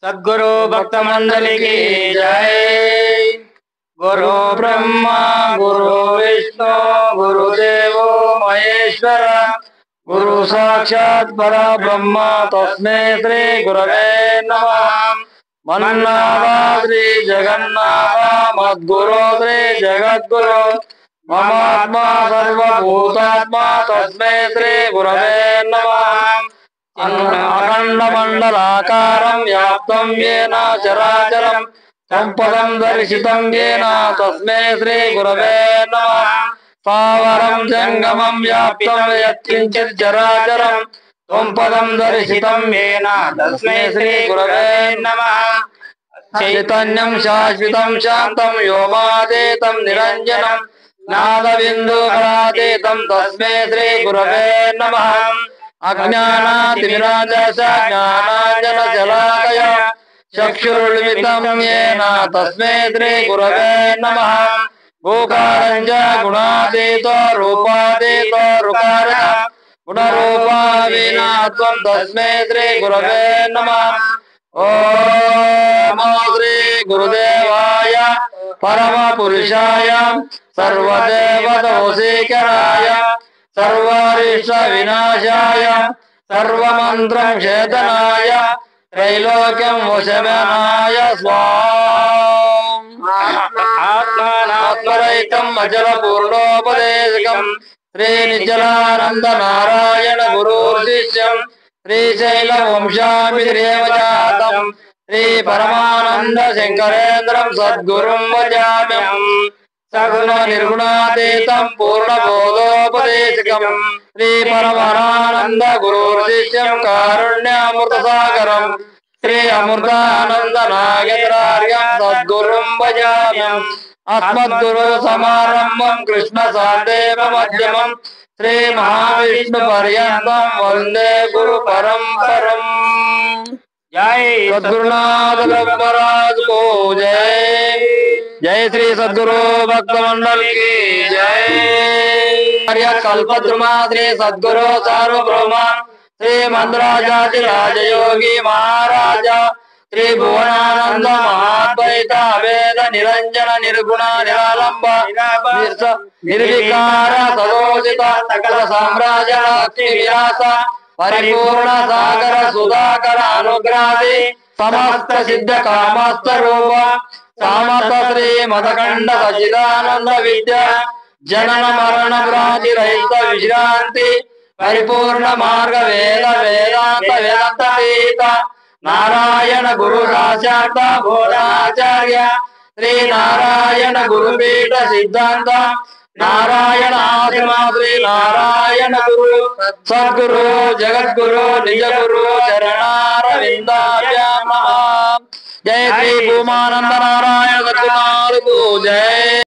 सद्गुरु भक्त मंडली की जय। गुरु ब्रह्मा गुरु विष्णु गुरुदेव महेश्वर गुरु साक्षात् परब्रह्म तस्मै श्री गुरवे नमः। मन्नाथ श्री जगन्नाथ मद्गुरु श्री जगद्गुरु ममात्मा सर्वभूतात्मा तस्मै श्री गुरवे नमः। अखंड मंडलाकारं व्याप्तं येन चराचरं संपदं दर्शितं येन तस्मै श्री गुरवे नमः। स्थावरं जंगमं व्याप्तं यत्किंचित् चराचरं संपदं दर्शितं येन तस्मै श्री गुरवे नमः। चैतन्यं शाश्वतं शान्तं व्योमातीतं निरञ्जनं नादबिन्दुकलातीतं तस्मै श्री गुरवे नमः। अज्ञानातिमिरान्धस्य ज्ञानाञ्जनशलाकया चक्षुरुन्मिलितं येन तस्मै श्री गुरवे नमः। गोकारञ्च गुणातीतो रूपातीतो ऋकारः गुणरूपाविनात्वं तस्मै श्री गुरवे नमः। ओम श्री गुरुदेवाय परमपुरुषाय सर्वदेवतोषीकराय सर्वारिष्ट विनाशाय सर्वमंत्रं छेदनाय त्रैलोक्यं वशमानाय स्वाहा। आत्मानात्मरहितं अचल पूर्णोपदेशकं श्री निजलानंद नारायण गुरुशिष्यं श्रीशैल वंशामिरेव जातं श्री परमानंद शंकरेन्द्रं सद्गुरुं भजाम्यहम्। सगुण निर्गुणातीतं पूर्णबोधोपदेशकं श्री परमानंद गुरुशिष्यं कारुण्यामृतसागरं श्री अमृतानंद नागेन्द्रार्यं सद्गुरुं भजाम्यहम्। अस्मद्गुरु समारंभं कृष्ण सान्देव मध्यमं श्री महाविष्णु पर्यन्तं वंदे गुरु परंपरम्। जय सद्गुरुनाथ महाराज को जय। जय श्री सद्गुरु भक्त मंडल की जय। कल्पद्रुमा श्री सद्गुरु सार्वभौम श्री मंदराजाति राजयोगी महाराज श्री भुवनानंद महाद्वैता वेद निरंजन निर्गुण निरालंब निर्विकार सदोषित सकल साम्राज्य लक्ष्मी विलास परिपूर्ण सागर सुधाकर अनुग्रहादि समस्त सिद्ध कामस्त रूप समस्त श्री मदखंड सच्चिदानंद विद्या जनन मरण भ्रांति रहित विश्रांति परिपूर्ण मार्ग वेद वेदांत वेदांत नारायण गुरु साक्षात् बोधाचार्य श्री नारायण गुरुपीठ सिद्धांत नारायण आश्रमा श्री नारायण गुरु सद्गुरु जगद्गुरु निज गुरु चरणारविंदाभ्यां नमः। जय श्री भूमानंद नारायण सद्गुरुनाथ को जय।